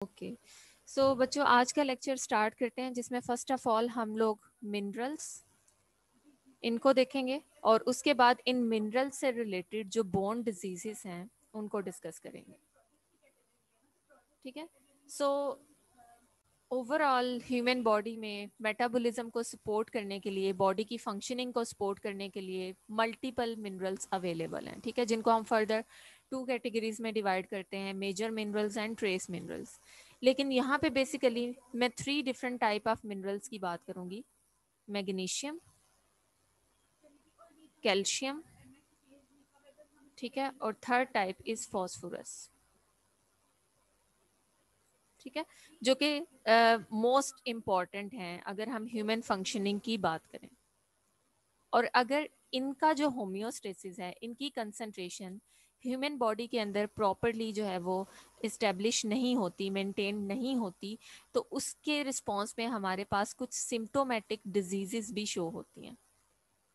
Okay, सो बच्चों आज का लेक्चर स्टार्ट करते हैं, जिसमें फर्स्ट ऑफ ऑल हम लोग मिनरल्स इनको देखेंगे और उसके बाद इन मिनरल्स से रिलेटेड जो बोन डिजीजेस हैं उनको डिस्कस करेंगे। ठीक है, सो ओवरऑल ह्यूमन बॉडी में मेटाबॉलिज्म को सपोर्ट करने के लिए, बॉडी की फंक्शनिंग को सपोर्ट करने के लिए मल्टीपल मिनरल्स अवेलेबल हैं। ठीक है, जिनको हम फर्दर 2 कैटेगरीज में डिवाइड करते हैं, major minerals and trace minerals. लेकिन यहाँ पे बेसिकली मैं 3 डिफरेंट टाइप ऑफ मिनरल्स की बात करूँगी, मैग्नीशियम, कैल्शियम, ठीक है, और थर्ड टाइप इज फॉस्फोरस। ठीक है, जो कि मोस्ट इम्पॉर्टेंट हैं अगर हम ह्यूमन फंक्शनिंग की बात करें। और अगर इनका जो होम्योस्टेसिस है, इनकी कंसंट्रेशन ह्यूमन बॉडी के अंदर प्रॉपरली जो है वो इस्टेब्लिश नहीं होती, मेंटेन नहीं होती, तो उसके रिस्पॉन्स में हमारे पास कुछ सिम्टोमेटिक डिजीजेस भी शो होती हैं।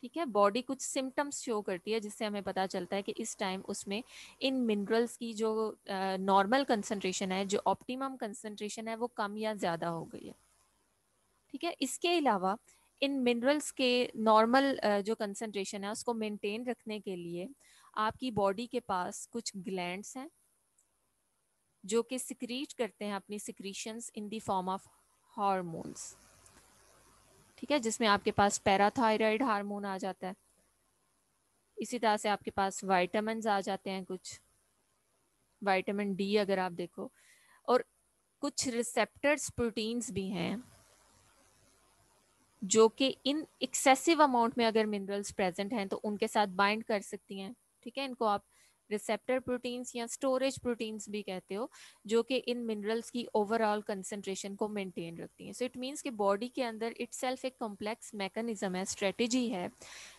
ठीक है, बॉडी कुछ सिम्टम्स शो करती है जिससे हमें पता चलता है कि इस टाइम उसमें इन मिनरल्स की जो नॉर्मल कंसंट्रेशन है, जो ऑप्टिमम कंसंट्रेशन है, वो कम या ज़्यादा हो गई है। ठीक है, इसके अलावा इन मिनरल्स के नॉर्मल जो कंसंट्रेशन है उसको मेंटेन रखने के लिए आपकी बॉडी के पास कुछ ग्लैंड्स हैं जो कि सिक्रीट करते हैं अपनी secretions in the form of hormones. ठीक है, जिसमें आपके पास पैराथायराइड हार्मोन आ जाता है, इसी तरह से आपके पास वाइटामिन आ जाते हैं, कुछ विटामिन डी अगर आप देखो, और कुछ रिसेप्टर्स प्रोटीन्स भी हैं जो कि इन एक्सेसिव अमाउंट में अगर मिनरल्स प्रेजेंट हैं तो उनके साथ बाइंड कर सकती हैं। ठीक है, इनको आप रिसेप्टर प्रोटीन्स या स्टोरेज प्रोटीन्स भी कहते हो, जो कि इन मिनरल्स की ओवरऑल कंसंट्रेशन को मेंटेन रखती हैं। सो इट मीन्स कि बॉडी के अंदर इटसेल्फ एक कॉम्प्लेक्स मैकेनिज्म है, स्ट्रेटेजी है,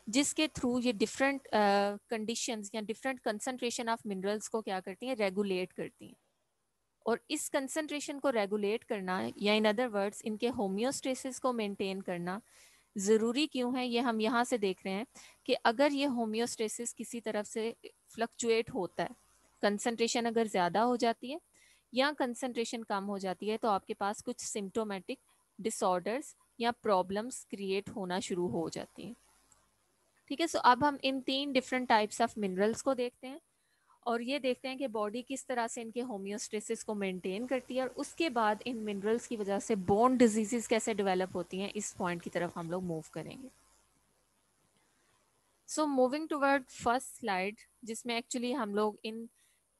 जिसके थ्रू ये डिफरेंट कंडीशंस या डिफरेंट कंसंट्रेशन ऑफ मिनरल्स को क्या करती हैं, रेगुलेट करती हैं। और इस कंसंट्रेशन को रेगुलेट करना, या इन अदर वर्ड्स इनके होम्योस्टेसिस को मेंटेन करना ज़रूरी क्यों है, ये हम यहाँ से देख रहे हैं कि अगर ये होम्योस्टेसिस किसी तरफ से फ्लक्चुएट होता है, कंसंट्रेशन अगर ज़्यादा हो जाती है या कंसंट्रेशन कम हो जाती है, तो आपके पास कुछ सिम्टोमेटिक डिसऑर्डर्स या प्रॉब्लम्स क्रिएट होना शुरू हो जाती हैं। ठीक है, सो अब हम इन 3 डिफरेंट टाइप्स ऑफ मिनरल्स को देखते हैं और ये देखते हैं कि बॉडी किस तरह से इनके होम्योस्टेसिस को मेंटेन करती है, और उसके बाद इन मिनरल्स की वजह से बोन डिजीजेस कैसे डेवलप होती हैं, इस पॉइंट की तरफ हम लोग मूव करेंगे। So moving toward first slide, जिसमें एक्चुअली हम लोग इन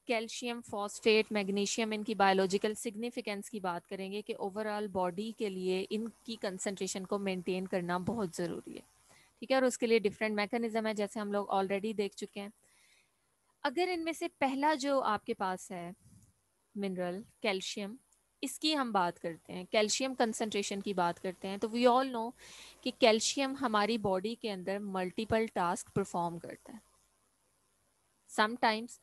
कैल्शियम, फॉस्फेट, मैग्नीशियम, इनकी बायोलॉजिकल सिग्निफिकेंस की बात करेंगे कि ओवरऑल बॉडी के लिए इनकी कंसंट्रेशन को मेंटेन करना बहुत ज़रूरी है। ठीक है, और उसके लिए डिफरेंट मैकेनिज्म है, जैसे हम लोग ऑलरेडी देख चुके हैं। अगर इनमें से पहला जो आपके पास है मिनरल कैल्शियम, इसकी हम बात करते हैं, कैल्शियम कंसंट्रेशन की बात करते हैं, तो वी ऑल नो कि कैल्शियम हमारी बॉडी के अंदर मल्टीपल टास्क परफॉर्म करता है। समटाइम्स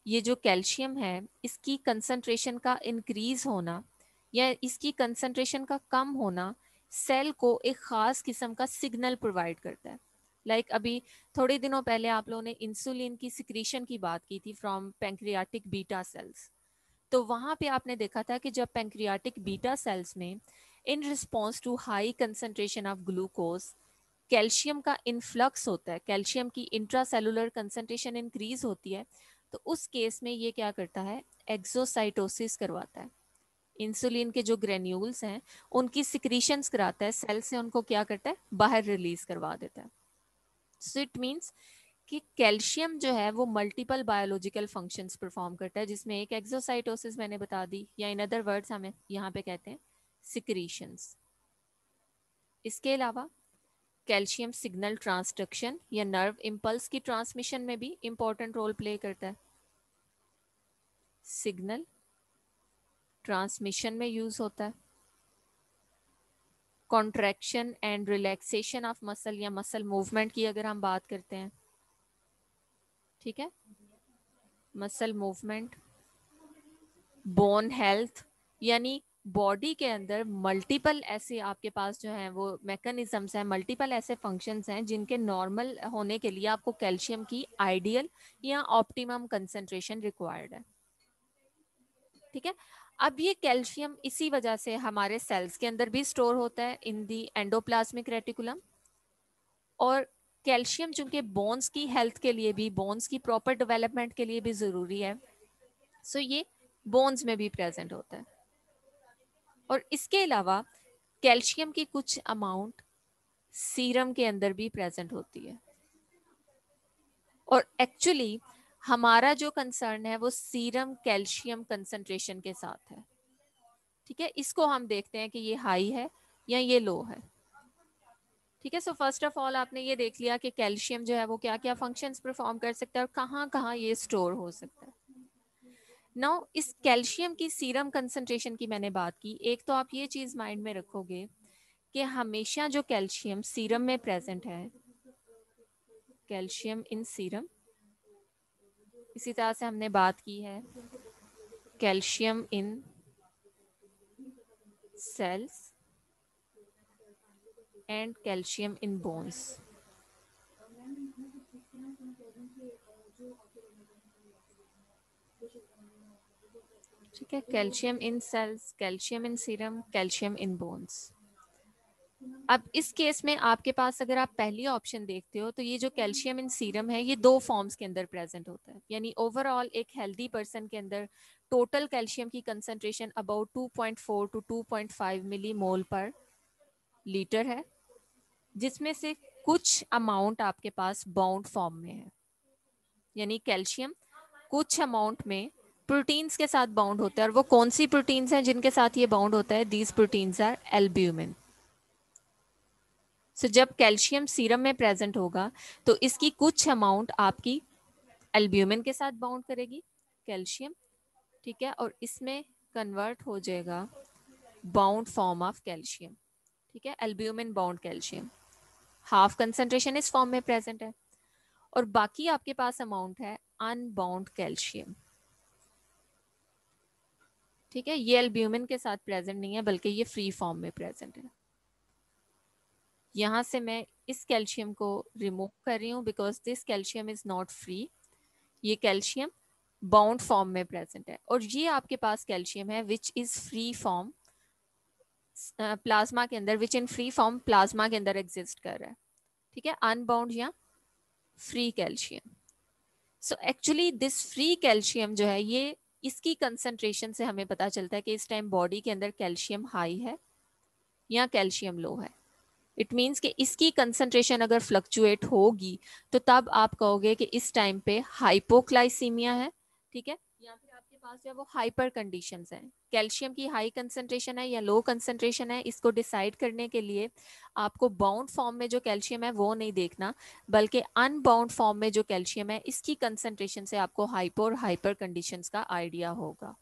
ये जो कैल्शियम है, इसकी कंसंट्रेशन का इंक्रीज होना या इसकी कंसंट्रेशन का कम होना सेल को एक ख़ास किस्म का सिग्नल प्रोवाइड करता है। अभी थोड़े दिनों पहले आप लोगों ने इंसुलिन की सिक्रीशन की बात की थी फ्रॉम पैंक्रियाटिक बीटा सेल्स। तो वहाँ पे आपने देखा था कि जब पैंक्रियाटिक बीटा सेल्स में in response to high concentration of glucose calcium का इन्फ्लक्स होता है, कैल्शियम की इंट्रासेलुलर कंसंट्रेशन इंक्रीज होती है, तो उस केस में ये क्या करता है, एक्सोसाइटोसिस करवाता है। इंसुलिन के जो ग्रेन्यूल्स हैं उनकी सिक्रीशंस कराता है, सेल से उनको क्या करता है, बाहर रिलीज करवा देता है। सो इट मीन्स कि कैल्शियम जो है वो मल्टीपल बायोलॉजिकल फंक्शंस परफॉर्म करता है, जिसमें एक एक्सोसाइटोसिस मैंने बता दी, या इन अदर वर्ड्स हमें यहाँ पे कहते हैं सिक्रीशंस। इसके अलावा कैल्शियम सिग्नल ट्रांसडक्शन या नर्व इम्पल्स की ट्रांसमिशन में भी इंपॉर्टेंट रोल प्ले करता है। सिग्नल ट्रांसमिशन में यूज होता है। Contraction and relaxation of muscle या मसल मूवमेंट की अगर हम बात करते हैं, ठीक है, मसल मूवमेंट, बोन हेल्थ, यानी बॉडी के अंदर मल्टीपल ऐसे आपके पास जो हैं वो मैकेनिज्म्स हैं, मल्टीपल ऐसे फंक्शंस हैं जिनके नॉर्मल होने के लिए आपको कैल्शियम की आइडियल या ऑप्टिमम कंसंट्रेशन रिक्वायर्ड है। ठीक है, अब ये कैल्शियम इसी वजह से हमारे सेल्स के अंदर भी स्टोर होता है इन दी एंडोप्लाज्मिक रेटिकुलम, और कैल्शियम चूंकि बोन्स की हेल्थ के लिए भी, बोन्स की प्रॉपर डेवलपमेंट के लिए भी जरूरी है, सो ये बोन्स में भी प्रेजेंट होता है। और इसके अलावा कैल्शियम की कुछ अमाउंट सीरम के अंदर भी प्रेजेंट होती है। और एक्चुअली हमारा जो कंसर्न है वो सीरम कैल्शियम कंसंट्रेशन के साथ है। ठीक है, इसको हम देखते हैं कि ये हाई है या ये लो है। ठीक है, सो फर्स्ट ऑफ ऑल आपने ये देख लिया कि कैल्शियम जो है वो क्या क्या फंक्शंस परफॉर्म कर सकता है और कहाँ कहाँ ये स्टोर हो सकता है। नाउ इस कैल्शियम की सीरम कंसंट्रेशन की मैंने बात की, एक तो आप ये चीज माइंड में रखोगे कि हमेशा जो कैल्शियम सीरम में प्रेजेंट है, कैल्शियम इन सीरम, इसी तरह से हमने बात की है calcium in cells and calcium in bones. ठीक है, calcium in cells, calcium in serum, calcium in bones. अब इस केस में आपके पास अगर आप पहली ऑप्शन देखते हो तो ये जो कैल्शियम इन सीरम है ये दो फॉर्म्स के अंदर प्रेजेंट होता है, यानी ओवरऑल एक हेल्दी पर्सन के अंदर टोटल कैल्शियम की कंसंट्रेशन अबाउट 2.4 टू 2.5 मिली मोल पर लीटर है, जिसमें से कुछ अमाउंट आपके पास बाउंड फॉर्म में है, यानी कैल्शियम कुछ अमाउंट में प्रोटीन्स के साथ बाउंड होता है। और वो कौन सी प्रोटीन्स हैं जिनके साथ ये बाउंड होता है? These proteins are albumin. So जब कैल्शियम सीरम में प्रेजेंट होगा तो इसकी कुछ अमाउंट आपकी एल्ब्यूमिन के साथ बाउंड करेगी कैल्शियम, ठीक है, और इसमें कन्वर्ट हो जाएगा बाउंड फॉर्म ऑफ कैल्शियम। ठीक है, albumin bound calcium half concentration इस फॉर्म में प्रेजेंट है, और बाकी आपके पास अमाउंट है अनबाउंड कैल्शियम। ठीक है, ये एल्ब्यूमिन के साथ प्रेजेंट नहीं है बल्कि ये फ्री फॉर्म में प्रेजेंट है। यहाँ से मैं इस कैल्शियम को रिमूव कर रही हूँ because this calcium is not free. ये कैल्शियम बाउंड फॉर्म में प्रेजेंट है, और ये आपके पास कैल्शियम है which is free form plasma के अंदर, विच इन फ्री फॉर्म प्लाज्मा के अंदर एग्जिस्ट कर रहा है। ठीक है, अनबाउंड या free calcium. So actually this free calcium जो है ये, इसकी कंसंट्रेशन से हमें पता चलता है कि इस टाइम बॉडी के अंदर कैल्शियम हाई है या कैल्शियम लो है। इट मीन्स कि इसकी कंसंट्रेशन अगर फ्लक्चुएट होगी तो तब आप कहोगे कि इस टाइम पे हाइपोक्लाइसीमिया है। ठीक है, या फिर आपके पास जो है वो हाइपर कंडीशंस हैं। कैल्शियम की हाई कंसंट्रेशन है या लो कंसंट्रेशन है, इसको डिसाइड करने के लिए आपको बाउंड फॉर्म में जो कैल्शियम है वो नहीं देखना, बल्कि अनबाउंड फॉर्म में जो कैल्शियम है इसकी कंसंट्रेशन से आपको हाइपो और हाइपर कंडीशंस का आइडिया होगा।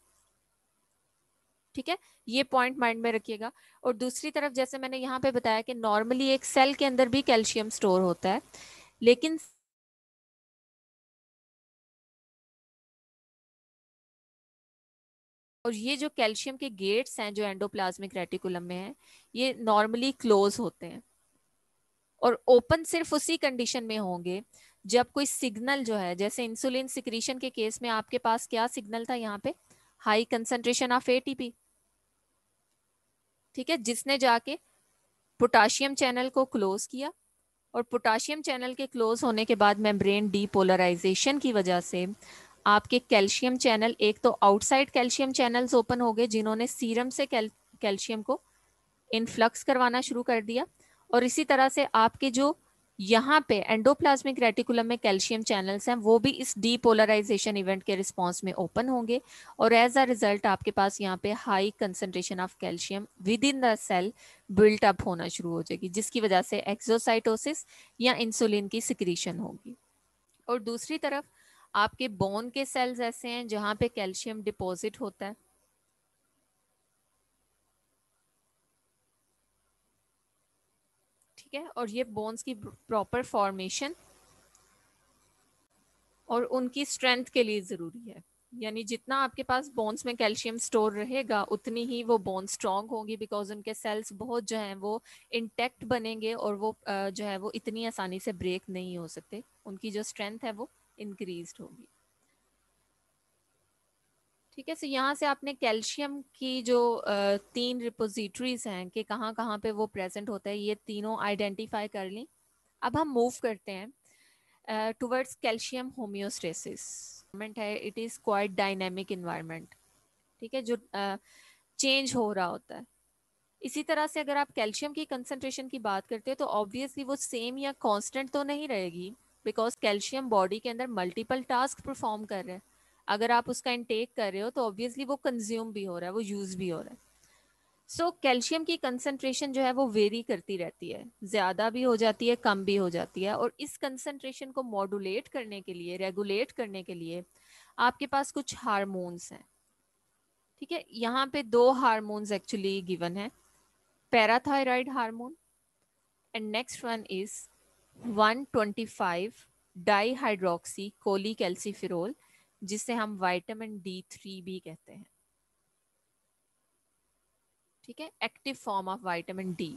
ठीक है, ये पॉइंट माइंड में रखिएगा। और दूसरी तरफ जैसे मैंने यहाँ पे बताया कि नॉर्मली एक सेल के अंदर भी कैल्शियम स्टोर होता है, लेकिन और ये जो कैल्शियम के गेट्स हैं जो एंडोप्लाज्मिक रेटिकुलम में है, ये नॉर्मली क्लोज होते हैं और ओपन सिर्फ उसी कंडीशन में होंगे जब कोई सिग्नल जो है, जैसे इंसुलिन सिक्रीशन के केस में आपके पास क्या सिग्नल था यहाँ पे? High concentration of ATP. ठीक है, जिसने जाके पोटाशियम चैनल को क्लोज किया, और पोटाशियम चैनल के क्लोज होने के बाद मेम्ब्रेन डीपोलराइजेशन की वजह से आपके कैल्शियम चैनल, एक तो आउटसाइड कैल्शियम चैनल्स ओपन हो गए जिन्होंने सीरम से कैल्शियम को इनफ्लक्स करवाना शुरू कर दिया, और इसी तरह से आपके जो यहाँ पे एंडोप्लाज्मिक रेटिकुलम में कैल्शियम चैनल्स हैं वो भी इस डीपोलराइजेशन इवेंट के रिस्पॉन्स में ओपन होंगे, और एज अ रिजल्ट आपके पास यहाँ पे high concentration of calcium within the cell built up होना शुरू हो जाएगी, जिसकी वजह से एक्सोसाइटोसिस या इंसुलिन की सिक्रीशन होगी। और दूसरी तरफ आपके बोन के सेल्स ऐसे हैं जहाँ पे कैल्शियम डिपॉजिट होता है। ठीक है, और ये बोन्स की प्रॉपर फॉर्मेशन और उनकी स्ट्रेंथ के लिए जरूरी है, यानी जितना आपके पास बोन्स में कैल्शियम स्टोर रहेगा उतनी ही वो बोन स्ट्रांग होगी, बिकॉज उनके सेल्स बहुत जो हैं वो इंटैक्ट बनेंगे, और वो जो है वो इतनी आसानी से ब्रेक नहीं हो सकते, उनकी जो स्ट्रेंथ है वो इंक्रीज होगी। ठीक है, सो यहाँ से आपने कैल्शियम की जो 3 रिपोजिटरीज हैं कि कहाँ कहाँ पे वो प्रेजेंट होता है, ये तीनों आइडेंटिफाई कर ली। अब हम मूव करते हैं टुवर्ड्स कैल्शियम होम्योस्टेसिस है। It is quite dynamic environment, ठीक है, जो चेंज हो रहा होता है। इसी तरह से अगर आप कैल्शियम की कंसंट्रेशन की बात करते हैं तो ऑब्वियसली वो सेम या कांस्टेंट तो नहीं रहेगी, बिकॉज कैल्शियम बॉडी के अंदर मल्टीपल टास्क परफॉर्म कर रहा है। अगर आप उसका इनटेक कर रहे हो तो ऑब्वियसली वो कंज्यूम भी हो रहा है, वो यूज भी हो रहा है। सो कैल्शियम की कंसंट्रेशन जो है वो वेरी करती रहती है, ज़्यादा भी हो जाती है, कम भी हो जाती है। और इस कंसंट्रेशन को मॉड्यूलेट करने के लिए, रेगुलेट करने के लिए आपके पास कुछ हार्मोन्स हैं। ठीक है, यहाँ पे 2 हार्मोन्स एक्चुअली गिवन है, parathyroid hormone and next one is 125 dihydroxy cholecalciferol, जिसे हम विटामिन D3 भी कहते हैं। ठीक है, active form of vitamin D.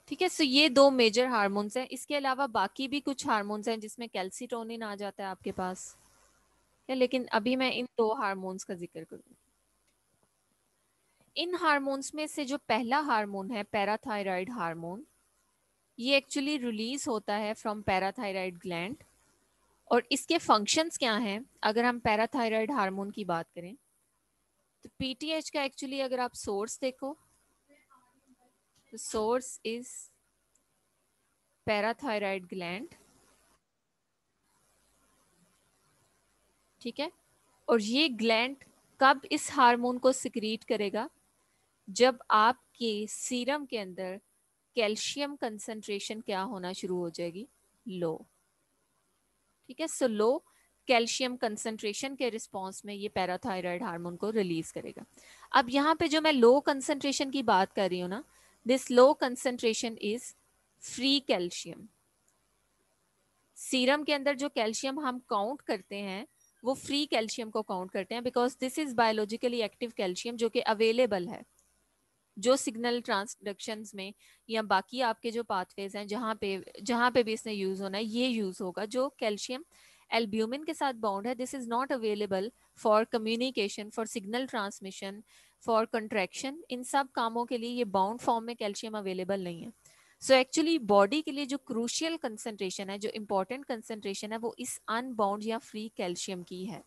ठीक है, सो ये 2 मेजर हार्मोन्स हैं। इसके अलावा बाकी भी कुछ हार्मोन्स हैं जिसमें कैल्सिटोनिन आ जाता है आपके पास है, लेकिन अभी मैं इन 2 हार्मोन्स का जिक्र करूंगी। इन हार्मोन्स में से जो पहला हार्मोन है पैराथायराइड हार्मोन, ये एक्चुअली रिलीज होता है फ्रॉम पैराथायराइड ग्लैंड। और इसके फंक्शंस क्या हैं अगर हम पैराथायराइड हार्मोन की बात करें तो पीटीएच का एक्चुअली अगर आप सोर्स देखो तो सोर्स इज पैराथायराइड ग्लैंड। ठीक है, और ये ग्लैंड कब इस हार्मोन को सिक्रीट करेगा, जब आपके सीरम के अंदर कैल्शियम कंसंट्रेशन क्या होना शुरू हो जाएगी, लो। ठीक है, सो लो कैल्शियम कंसंट्रेशन के रिस्पॉन्स में ये पैराथायराइड हार्मोन को रिलीज करेगा। अब यहाँ पे जो मैं लो कंसंट्रेशन की बात कर रही हूँ ना, this low concentration is free calcium. Serum के अंदर जो कैल्शियम हम काउंट करते हैं वो फ्री कैल्शियम को काउंट करते हैं, because this is biologically active calcium जो कि अवेलेबल है, जो सिग्नल ट्रांसडक्शंस में या बाकी आपके जो पाथवेज हैं जहाँ पे भी इसने यूज होना है ये यूज होगा। जो कैल्शियम एल्ब्यूमिन के साथ बाउंड है, this is not available for communication, for signal transmission, for contraction. इन सब कामों के लिए ये बाउंड फॉर्म में कैल्शियम अवेलेबल नहीं है। सो एक्चुअली बॉडी के लिए जो क्रूशियल कंसंट्रेशन है, जो इंपॉर्टेंट कंसंट्रेशन है, वो इस अनबाउंड या फ्री कैल्शियम की है।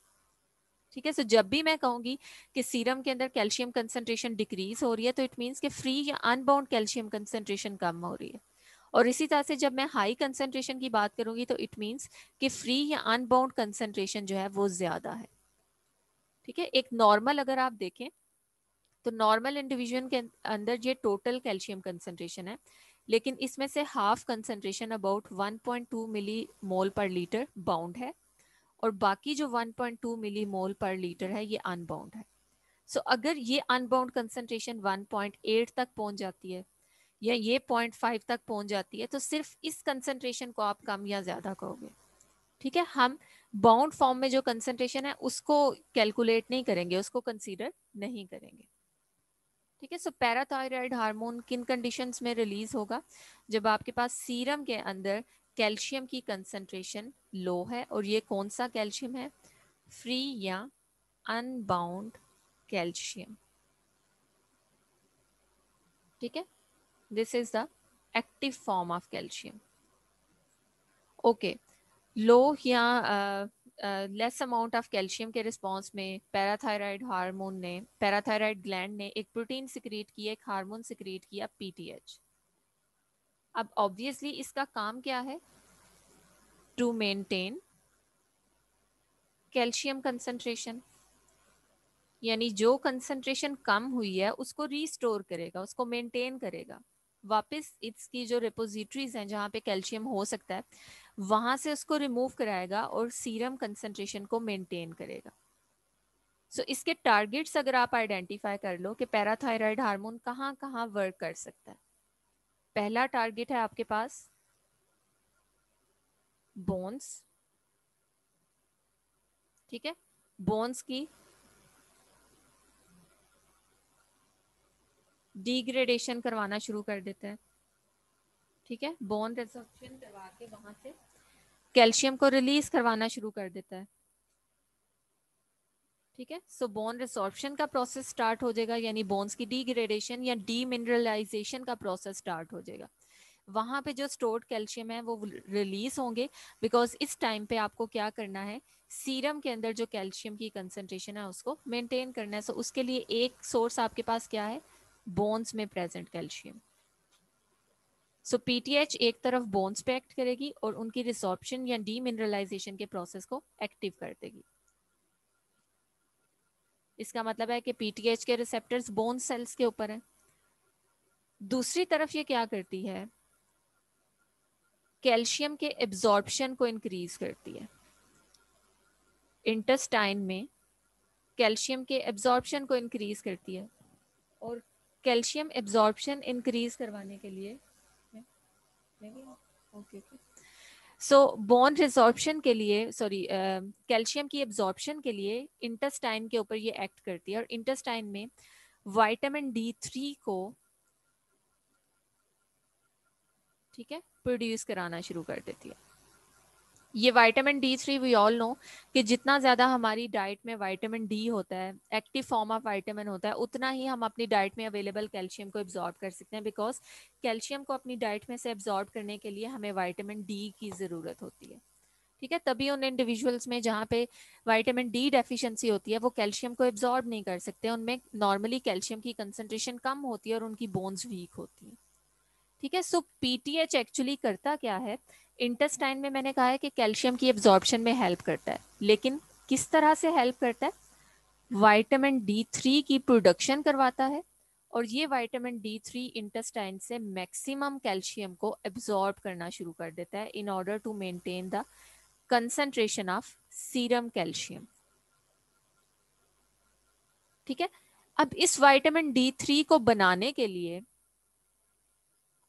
ठीक है, सो जब भी मैं कहूंगी कि सीरम के अंदर कैल्शियम कंसंट्रेशन डिक्रीज हो रही है तो इट मींस कि फ्री या अनबाउंड कैल्शियम कंसंट्रेशन कम हो रही है। और इसी तरह से जब मैं हाई कंसंट्रेशन की बात करूंगी तो इट मींस कि फ्री या अनबाउंड कंसंट्रेशन जो है वो ज्यादा है। ठीक है, एक नॉर्मल अगर आप देखें तो नॉर्मल इंडिविजुअल के अंदर ये टोटल कैल्शियम कंसंट्रेशन है, लेकिन इसमें से हाफ कंसंट्रेशन अबाउट 1.2 मिली मोल पर लीटर बाउंड है और बाकी जो 1.2 मिली मोल पर लीटर है ये अनबाउंड है। सो अगर ये अनबाउंड कंसंट्रेशन 1.8 तक पहुंच जाती है या ये 0.5 तक पहुंच जाती है तो सिर्फ इस कंसंट्रेशन को आप कम या ज्यादा कहोगे। ठीक है, हम बाउंड फॉर्म में जो कंसंट्रेशन है उसको कैलकुलेट नहीं करेंगे, उसको कंसीडर नहीं करेंगे। ठीक है, सो पैराथायराइड हार्मोन किन कंडीशंस में रिलीज होगा, जब आपके पास सीरम के अंदर कैल्शियम की कंसंट्रेशन लो है। और ये कौन सा कैल्शियम है, फ्री या अनबाउंड कैल्शियम। ठीक है, this is the active form of calcium. Okay, low या लेस अमाउंट ऑफ कैल्शियम के रिस्पॉन्स में पैराथायराइड हार्मोन ने, पैराथायराइड ग्लैंड ने एक प्रोटीन सिक्रीट किया, एक हार्मोन सिक्रीट किया पीटीएच। अब ऑब्वियसली इसका काम क्या है, टू मेंटेन कैल्शियम कंसंट्रेशन, यानी जो कंसंट्रेशन कम हुई है उसको रीस्टोर करेगा, उसको मेंटेन करेगा वापस। इसकी जो रिपोजिटरीज हैं जहाँ पे कैल्शियम हो सकता है वहां से उसको रिमूव कराएगा और सीरम कंसंट्रेशन को मेंटेन करेगा। सो इसके टारगेट्स अगर आप आइडेंटिफाई कर लो कि पैराथायराइड हार्मोन कहाँ कहाँ वर्क कर सकता है। पहला टारगेट है आपके पास बोन्स। ठीक है, बोन्स की डिग्रेडेशन करवाना शुरू कर देता है। ठीक है, बोन रिसर्प्शन करवा के वहां से कैल्शियम को रिलीज करवाना शुरू कर देता है। ठीक है। सो बोन रिसॉर्प्शन का प्रोसेस स्टार्ट हो जाएगा, यानी बोन्स की डीग्रेडेशन या डीमिनरलाइजेशन का प्रोसेस स्टार्ट हो जाएगा। वहां पे जो स्टोर्ड कैल्शियम है वो रिलीज होंगे, बिकॉज इस टाइम पे आपको क्या करना है, सीरम के अंदर जो कैल्शियम की कंसंट्रेशन है उसको मेंटेन करना है। सो उसके लिए एक सोर्स आपके पास क्या है, बोन्स में प्रेजेंट कैल्शियम। सो पीटीएच एक तरफ बोन्स पे एक्ट करेगी और उनकी रिसॉर्प्शन या डीमिनरलाइजेशन के प्रोसेस को एक्टिव कर देगी। इसका मतलब है कि पीटीएच के रिसेप्टर्स बोन सेल्स के ऊपर है। दूसरी तरफ ये क्या करती है, कैल्शियम के एब्जॉर्प्शन को इंक्रीज करती है। इंटेस्टाइन में कैल्शियम के एब्जॉर्प्शन को इंक्रीज करती है, और कैल्शियम एब्जॉर्प्शन इंक्रीज करवाने के लिए ओके सो बोन रिजॉर्प्शन के लिए, सॉरी, कैल्शियम की एब्जॉर्प्शन के लिए इंटेस्टाइन के ऊपर ये एक्ट करती है, और इंटेस्टाइन में विटामिन D3 को, ठीक है, प्रोड्यूस कराना शुरू कर देती है। ये vitamin D3 we all know कि जितना ज़्यादा हमारी डाइट में विटामिन डी होता है, एक्टिव फॉर्म ऑफ विटामिन होता है, उतना ही हम अपनी डाइट में अवेलेबल कैल्शियम को एब्जॉर्ब कर सकते हैं, बिकॉज कैल्शियम को अपनी डाइट में से एब्जॉर्ब करने के लिए हमें विटामिन डी की ज़रूरत होती है। ठीक है, तभी उन इंडिविजुअल्स में जहाँ पे विटामिन डी डेफिशिएंसी होती है वो कैल्शियम को एब्जॉर्ब नहीं कर सकते, उनमें नॉर्मली कैल्शियम की कंसंट्रेशन कम होती है और उनकी बोन्स वीक होती है। ठीक है, सो पीटीएच एक्चुअली करता क्या है, इंटेस्टाइन में मैंने कहा है कि कैल्शियम की एब्जॉर्प्शन में हेल्प करता है, लेकिन किस तरह से हेल्प करता है, विटामिन D3 की प्रोडक्शन करवाता है, और ये विटामिन D3 इंटेस्टाइन से मैक्सिमम कैल्शियम को एब्जॉर्ब करना शुरू कर देता है in order to maintain the concentration of serum calcium. ठीक है, अब इस विटामिन D3 को बनाने के लिए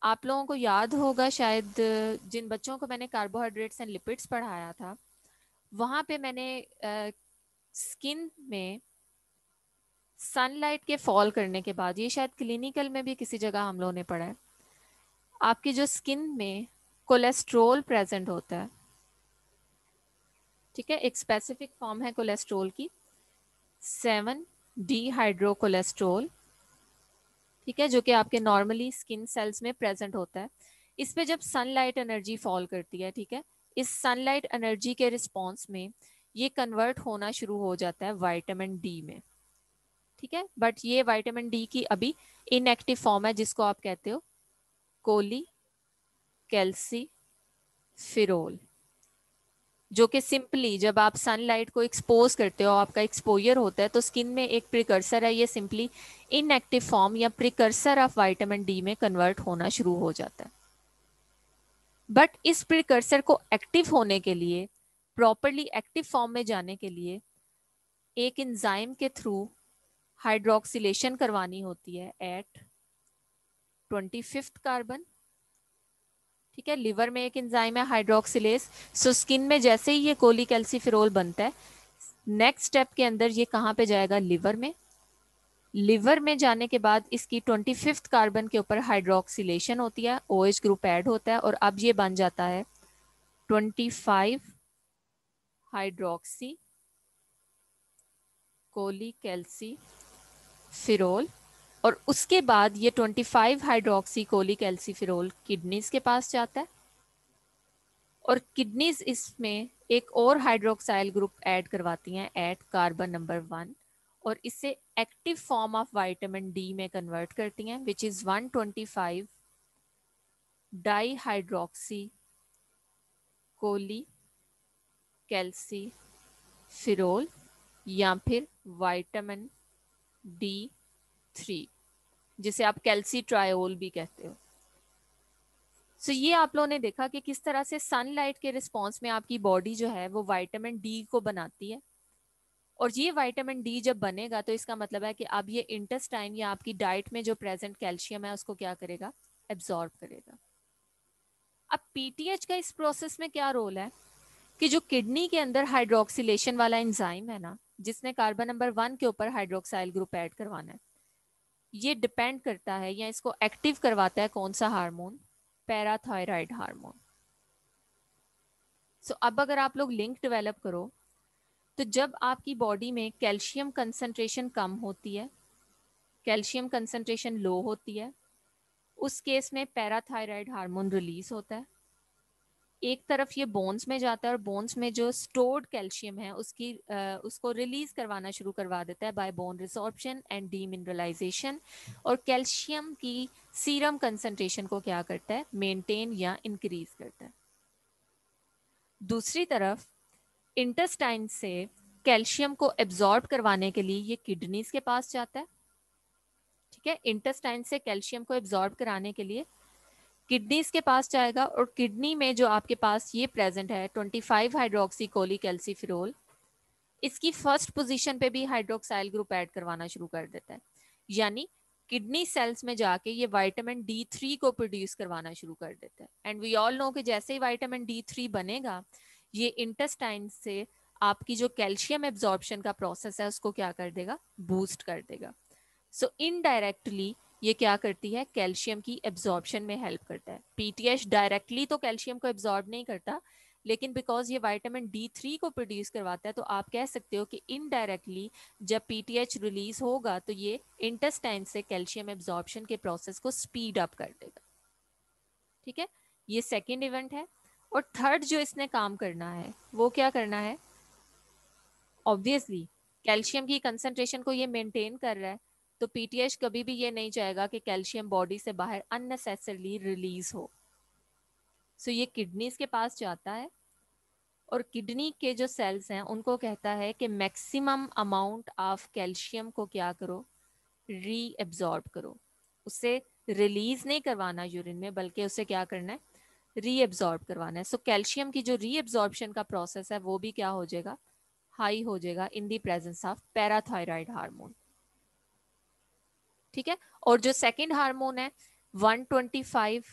आप लोगों को याद होगा शायद, जिन बच्चों को मैंने कार्बोहाइड्रेट्स एंड लिपिड्स पढ़ाया था, वहां पे मैंने स्किन में सनलाइट के फॉल करने के बाद, ये शायद क्लिनिकल में भी किसी जगह हम लोगों ने पढ़ा है, आपकी जो स्किन में कोलेस्ट्रोल प्रेजेंट होता है, ठीक है, एक स्पेसिफिक फॉर्म है कोलेस्ट्रोल की, 7 डिहाइड्रोकोलेस्ट्रोल, ठीक है, जो कि आपके नॉर्मली स्किन सेल्स में प्रेजेंट होता है। इस पे जब सनलाइट एनर्जी फॉल करती है, ठीक है, इस सनलाइट एनर्जी के रिस्पॉन्स में ये कन्वर्ट होना शुरू हो जाता है विटामिन डी में। ठीक है, बट ये विटामिन डी की अभी इनएक्टिव फॉर्म है, जिसको आप कहते हो कोली कैल्सी फिरोल, जो कि सिंपली जब आप सनलाइट को एक्सपोज करते हो, आपका एक्सपोजर होता है, तो स्किन में एक प्रिकर्सर है, ये सिंपली इनएक्टिव फॉर्म या प्रिकर्सर ऑफ विटामिन डी में कन्वर्ट होना शुरू हो जाता है। बट इस प्रिकर्सर को एक्टिव होने के लिए, प्रॉपरली एक्टिव फॉर्म में जाने के लिए, एक एंजाइम के थ्रू हाइड्रोक्सिलेशन करवानी होती है एट 25th कार्बन। ठीक है, लिवर में एक एंजाइम है हाइड्रोक्सिलेज। सो स्किन में जैसे ही ये कोलीकैल्सिफेरोल बनता है, नेक्स्ट स्टेप के अंदर ये कहाँ पे जाएगा, लिवर में। लिवर में जाने के बाद इसकी 25th कार्बन के ऊपर हाइड्रोक्सिलेशन होती है, OH ग्रुप ऐड होता है, और अब ये बन जाता है 25 हाइड्रोक्सी कोलीकैल्सिफेरोल, और उसके बाद ये 25 हाइड्रोक्सी कोलीकैल्सिफेरोल किडनीज के पास जाता है, और किडनीज इसमें एक और हाइड्रोक्साइल ग्रुप ऐड करवाती हैं एट कार्बन नंबर 1, और इसे active form of vitamin D में कन्वर्ट करती हैं, which is 125 dihydroxycholecalciferol, या फिर विटामिन D3, जिसे आप कैल्सीट्रायोल भी कहते हो। सो ये आप लोगों ने देखा कि किस तरह से सनलाइट के रिस्पॉन्स में आपकी बॉडी जो है वो विटामिन डी को बनाती है, और ये विटामिन डी जब बनेगा तो इसका मतलब है कि अब ये इंटेस्टाइन या आपकी डाइट में जो प्रेजेंट कैल्शियम है उसको क्या करेगा, एब्जॉर्ब करेगा। अब पीटीएच का इस प्रोसेस में क्या रोल है, कि जो किडनी के अंदर हाइड्रोक्सिलेशन वाला एंजाइम है ना, जिसने कार्बन नंबर 1 के ऊपर हाइड्रोक्साइल ग्रुप ऐड करवाना है, ये डिपेंड करता है या इसको एक्टिव करवाता है कौन सा हार्मोन, पैराथायराइड हार्मोन। सो अब अगर आप लोग लिंक डेवलप करो, तो जब आपकी बॉडी में कैल्शियम कंसंट्रेशन कम होती है, कैल्शियम कंसंट्रेशन लो होती है, उस केस में पैराथायराइड हार्मोन रिलीज होता है। एक तरफ ये बोन्स में जाता है और बोन्स में जो स्टोर्ड कैल्शियम है उसको रिलीज करवाना शुरू करवा देता है bye bone resorption and demineralisation. और कैल्शियम की सीरम कंसंट्रेशन को क्या करता है, मेंटेन या इंक्रीज करता है। दूसरी तरफ इंटेस्टाइन से कैल्शियम को एब्जॉर्ब करवाने के लिए ये किडनीज के पास जाता है। ठीक है, इंटेस्टाइन से कैल्शियम को एब्जॉर्ब कराने के लिए किडनीज के पास जाएगा, और किडनी में जो आपके पास ये प्रेजेंट है 25 हाइड्रोक्सी कोलीकैल्सिफेरोल, इसकी फर्स्ट पोजीशन पे भी हाइड्रोक्साइल ग्रुप ऐड करवाना शुरू कर देता है। यानी किडनी सेल्स में जाके ये विटामिन D3 को प्रोड्यूस करवाना शुरू कर देता है। एंड वी ऑल नो कि जैसे ही विटामिन D3 बनेगा, ये इंटेस्टाइन से आपकी जो कैल्शियम एब्जॉर्प्शन का प्रोसेस है उसको क्या कर देगा, बूस्ट कर देगा। सो इनडायरेक्टली ये क्या करती है, कैल्शियम की एब्जॉर्प्शन में हेल्प करता है। पीटीएच डायरेक्टली तो कैल्शियम को एब्जॉर्ब नहीं करता, लेकिन बिकॉज ये विटामिन D3 को प्रोड्यूस करवाता है, तो आप कह सकते हो कि इनडायरेक्टली जब पीटीएच रिलीज होगा तो ये इंटेस्टाइन से कैल्शियम एब्जॉर्प्शन के प्रोसेस को स्पीड अप कर देगा। ठीक है, ये सेकेंड इवेंट है। और थर्ड जो इसने काम करना है वो क्या करना है, ऑब्वियसली कैल्शियम की कंसंट्रेशन को ये मेंटेन कर रहा है, तो पीटीएच कभी भी ये नहीं चाहेगा कि कैल्शियम बॉडी से बाहर अननेसेसरली रिलीज हो। सो ये किडनीज के पास जाता है और किडनी के जो सेल्स हैं उनको कहता है कि मैक्सिमम अमाउंट ऑफ कैल्शियम को क्या करो, रीएब्जॉर्ब करो। उसे रिलीज नहीं करवाना यूरिन में, बल्कि उसे क्या करना है, रीएब्जॉर्ब करवाना है। सो कैल्शियम की जो रीएब्जॉर्प्शन का प्रोसेस है वो भी क्या हो जाएगा, हाई हो जाएगा in the presence of parathyroid hormone. ठीक है, और जो सेकंड हार्मोन है 125,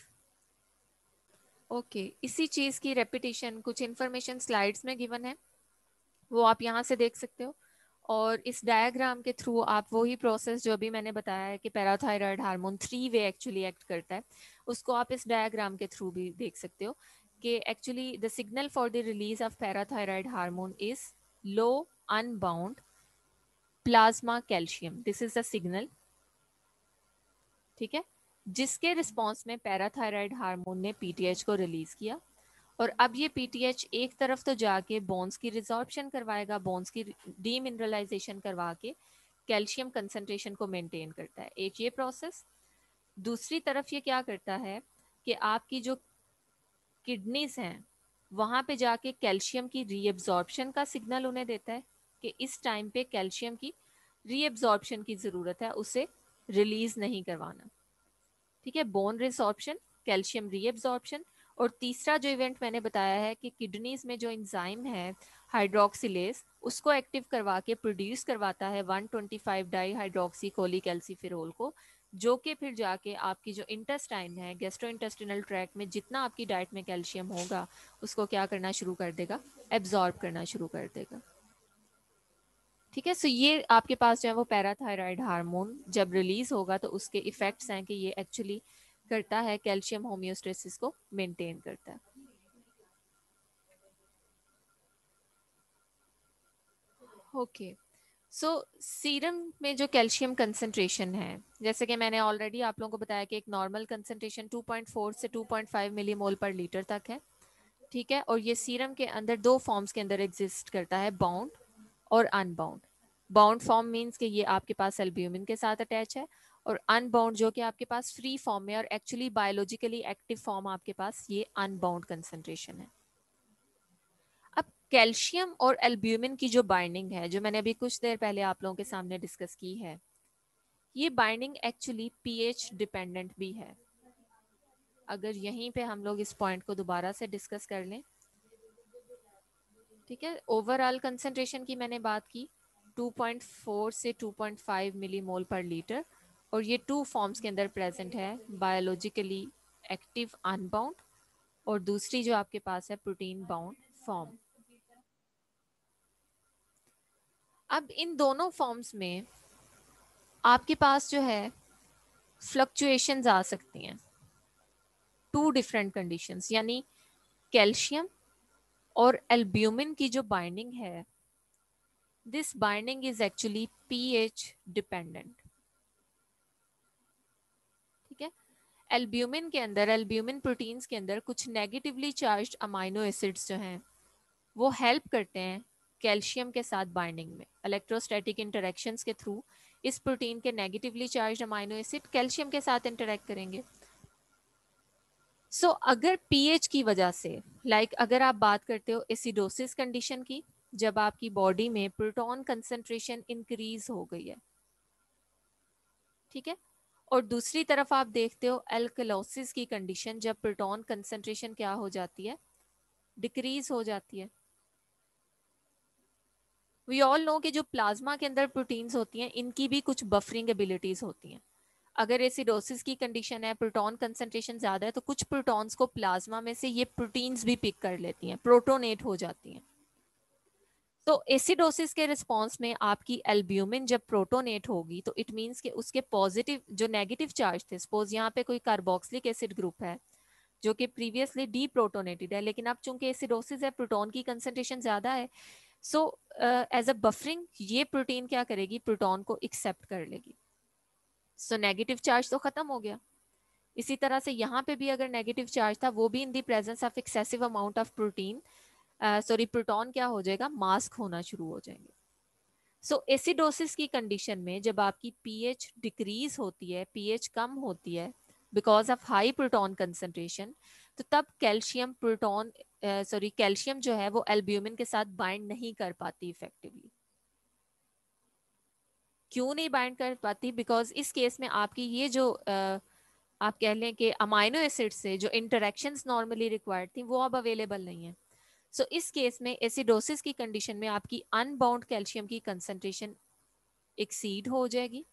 ओके, इसी चीज की रेपिटेशन कुछ इंफॉर्मेशन स्लाइड्स में गिवन है, वो आप यहाँ से देख सकते हो। और इस डायग्राम के थ्रू आप वही प्रोसेस जो अभी मैंने बताया है कि पैराथायराइड हार्मोन 3 वे एक्चुअली एक्ट करता है, उसको आप इस डायग्राम के थ्रू भी देख सकते हो कि actually the signal for the release of parathyroid hormone is low unbound plasma calcium, this is the signal. ठीक है, जिसके रिस्पॉन्स में पैराथायराइड हार्मोन ने पीटीएच को रिलीज किया। और अब ये पीटीएच एक तरफ तो जाके बोन्स की रिजॉर्प्शन करवाएगा, बोन्स की डीमिनरलाइजेशन करवा के कैल्शियम कंसंट्रेशन को मेंटेन करता है, एक ये प्रोसेस। दूसरी तरफ ये क्या करता है कि आपकी जो किडनीज हैं वहां पे जाके कैल्शियम की रीएब्जॉर्प्शन का सिग्नल उन्हें देता है कि इस टाइम पे कैल्शियम की रीएब्जॉर्प्शन की जरूरत है, उसे रिलीज नहीं करवाना। ठीक है, बोन रिसॉर्प्शन, कैल्शियम रीएब्जॉर्प्शन। और तीसरा जो इवेंट मैंने बताया है कि किडनीज में जो एंजाइम है हाइड्रोक्सिलेज, उसको एक्टिव करवा के प्रोड्यूस करवाता है 125 डाई हाइड्रोक्सी कोलीकैल्सिफेरोल को, जो कि फिर जाके आपकी जो इंटेस्टाइन है, गैस्ट्रो इंटेस्टिनल ट्रैक्ट में जितना आपकी डाइट में कैल्शियम होगा उसको क्या करना शुरू कर देगा, एब्जॉर्ब करना शुरू कर देगा। ठीक है, सो ये आपके पास जो है वो पैराथायराइड हार्मोन जब रिलीज होगा तो उसके इफेक्ट्स हैं कि ये एक्चुअली करता है कैल्शियम होम्योस्टेसिस को मेंटेन करता है। ओके, सो सीरम में जो कैल्शियम कंसंट्रेशन है, जैसे कि मैंने ऑलरेडी आप लोगों को बताया कि एक नॉर्मल कंसंट्रेशन 2.4 से 2.5 मिलीमोल पर लीटर तक है। ठीक है, और ये सीरम के अंदर दो फॉर्म्स के अंदर एग्जिस्ट करता है, बाउंड और अनबाउंड। बाउंड फॉर्म मींस कि ये आपके पास एल्ब्यूमिन के साथ अटैच है, और अनबाउंड जो कि आपके पास फ्री फॉर्म में और एक्चुअली बायोलॉजिकली एक्टिव फॉर्म आपके पास ये अनबाउंड कंसंट्रेशन है। अब कैल्शियम और एल्ब्यूमिन की जो बाइंडिंग है, जो मैंने अभी कुछ देर पहले आप लोगों के सामने डिस्कस की है, ये बाइंडिंग एक्चुअली पीएच डिपेंडेंट भी है। अगर यहीं पे हम लोग इस पॉइंट को दोबारा से डिस्कस कर लें, ठीक है, ओवरऑल कंसंट्रेशन की मैंने बात की 2.4 से 2.5 मिलीमोल पर लीटर, और ये टू फॉर्म्स के अंदर प्रेजेंट है, बायोलॉजिकली एक्टिव अनबाउंड और दूसरी जो आपके पास है प्रोटीन बाउंड फॉर्म। अब इन दोनों फॉर्म्स में आपके पास जो है फ्लक्चुएशंस आ सकती हैं, टू डिफरेंट कंडीशंस, यानी कैल्शियम और एल्ब्यूमिन की जो बाइंडिंग है this binding is actually pH dependent, ठीक है। एल्ब्यूमिन के अंदर, एल्ब्यूमिन प्रोटीन्स के अंदर कुछ नेगेटिवली चार्ज्ड अमाइनो एसिड्स जो हैं वो हेल्प करते हैं कैल्शियम के साथ बाइंडिंग में। इलेक्ट्रोस्टैटिक इंटरेक्शंस के थ्रू इस प्रोटीन के negatively charged amino acid calcium के साथ इंटरेक्ट करेंगे। सो अगर पीएच की वजह से, अगर आप बात करते हो एसिडोसिस कंडीशन की, जब आपकी बॉडी में प्रोटॉन कंसंट्रेशन इंक्रीज हो गई है, ठीक है। और दूसरी तरफ आप देखते हो एल्कलोसिस की कंडीशन, जब प्रोटॉन कंसंट्रेशन क्या हो जाती है, डिक्रीज हो जाती है। वी ऑल नो कि जो प्लाज्मा के अंदर प्रोटीन्स होती हैं इनकी भी कुछ बफरिंग एबिलिटीज होती हैं। अगर एसिडोसिस की कंडीशन है, प्रोटॉन कंसंट्रेशन ज्यादा है, तो कुछ प्रोटॉन्स को प्लाज्मा में से ये प्रोटीन्स भी पिक कर लेती हैं, प्रोटोनेट हो जाती हैं। तो एसिडोसिस के रिस्पॉन्स में आपकी एल्ब्यूमिन जब प्रोटोनेट होगी तो इट मीन्स कि उसके पॉजिटिव जो नेगेटिव चार्ज थे, सपोज यहाँ पे कोई कार्बोक्सिलिक एसिड ग्रुप है जो कि प्रीवियसली डीप्रोटोनेटेड है, लेकिन अब चूंकि एसिडोसिस है, प्रोटॉन की कंसंट्रेशन ज्यादा है, सो एज अ बफरिंग ये प्रोटीन क्या करेगी, प्रोटॉन को एक्सेप्ट कर लेगी। सो नेगेटिव चार्ज तो खत्म हो गया। इसी तरह से यहाँ पे भी अगर नेगेटिव चार्ज था, वो भी in the presence of excessive amount of protein, sorry proton क्या हो जाएगा, मास्क होना शुरू हो जाएंगे। सो एसिडोसिस की कंडीशन में जब आपकी पीएच डिक्रीज होती है, पीएच कम होती है because of high proton concentration, तो तब कैल्शियम प्रोटॉन सॉरी कैल्शियम जो है वो एल्ब्यूमिन के साथ बाइंड नहीं कर पाती इफेक्टिवली। क्यों नहीं बाइंड कर पाती, बिकॉज इस केस में आपकी ये जो आप कह लें कि अमाइनो एसिड से जो इंटरेक्शंस नॉर्मली रिक्वायर्ड थी वो अब अवेलेबल नहीं है। सो इस केस में एसिडोसिस की कंडीशन में आपकी अनबाउंड कैल्शियम की कंसंट्रेशन एक्सीड हो जाएगी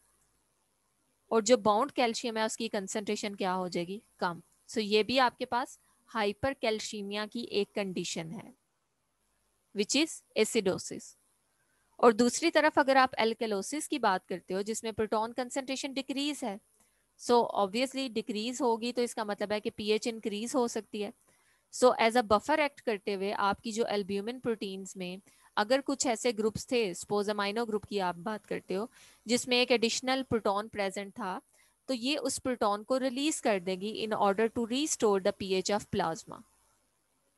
और जो बाउंड कैल्शियम है उसकी कंसंट्रेशन क्या हो जाएगी, कम। सो ये भी आपके पास हाइपर कैल्शियमिया की एक कंडीशन है विच इज एसिडोसिस। और दूसरी तरफ अगर आप एल्केलोसिस की बात करते हो जिसमें प्रोटॉन कंसंट्रेशन डिक्रीज है, सो ऑब्वियसली डिक्रीज होगी तो इसका मतलब है कि पीएच इंक्रीज हो सकती है। So as a buffer act करते हुए आपकी जो एल्ब्यूमिन प्रोटीन्स में अगर कुछ ऐसे ग्रुप्स थे, सपोज अमाइनो ग्रुप की आप बात करते हो जिसमें एक एडिशनल प्रोटॉन प्रेजेंट था, तो ये उस प्रोटॉन को रिलीज कर देगी in order to restore the pH of plasma,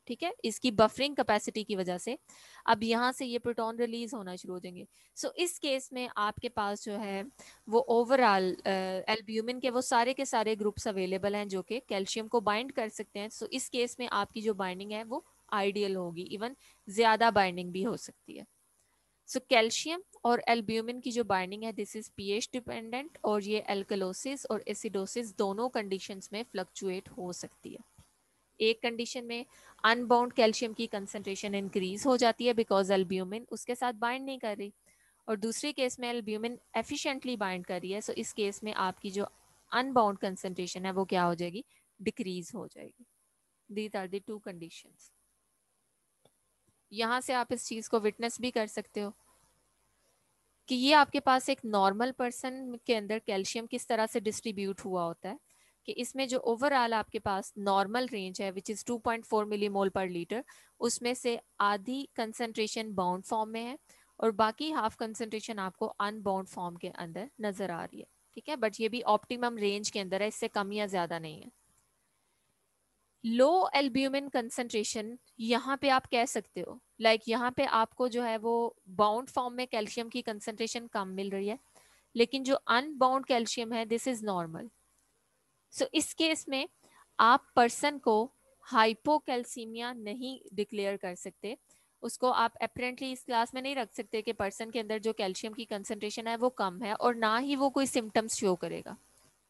ठीक है, इसकी बफरिंग कैपेसिटी की वजह से अब यहाँ से ये प्रोटॉन रिलीज होना शुरू हो जाएंगे। सो इस केस में आपके पास जो है वो ओवरऑल एल्ब्यूमिन के वो सारे के सारे ग्रुप्स अवेलेबल हैं जो कि कैल्शियम को बाइंड कर सकते हैं। सो इस केस में आपकी जो बाइंडिंग है वो आइडियल होगी, इवन ज्यादा बाइंडिंग भी हो सकती है। सो कैल्शियम और एल्ब्यूमिन की जो बाइंडिंग है दिस इज पीएच डिपेंडेंट, और ये एल्कलोसिस और एसिडोसिस दोनों कंडीशंस में फ्लक्चुएट हो सकती है। एक कंडीशन में अनबाउंड कैल्शियम की कंसंट्रेशन इंक्रीज हो जाती है बिकॉज एल्ब्यूमिन उसके साथ बाइंड नहीं कर रही, और दूसरे केस में एल्ब्यूमिन एफिशिएंटली बाइंड कर रही है। सो इस केस में आपकी जो अनबाउंड कंसंट्रेशन है वो क्या हो जाएगी, डिक्रीज हो जाएगी। These are the two conditions. यहाँ से आप इस चीज को विटनेस भी कर सकते हो कि ये आपके पास एक नॉर्मल पर्सन के अंदर कैल्शियम किस तरह से डिस्ट्रीब्यूट हुआ होता है, कि इसमें जो ओवरऑल आपके पास नॉर्मल रेंज है विच इज़ 2.4 मिलीमोल पर लीटर, उसमें से आधी कंसंट्रेशन बाउंड फॉर्म में है और बाकी हाफ कंसंट्रेशन आपको अनबाउंड फॉर्म के अंदर नजर आ रही है, ठीक है। बट ये भी ऑप्टिमम रेंज के अंदर है, इससे कम या ज्यादा नहीं है। लो एल्ब्यूमिन कंसंट्रेशन यहाँ पे आप कह सकते हो यहाँ पे आपको जो है वो बाउंड फॉर्म में कैल्शियम की कंसंट्रेशन कम मिल रही है, लेकिन जो अनबाउंड कैल्शियम है दिस इज नॉर्मल। सो इस केस में आप पर्सन को हाइपोकैल्सीमिया नहीं डिक्लेयर कर सकते, उसको आप अपेरेंटली इस क्लास में नहीं रख सकते कि पर्सन के अंदर जो कैल्शियम की कंसंट्रेशन है वो कम है, और ना ही वो कोई सिम्टम्स शो करेगा।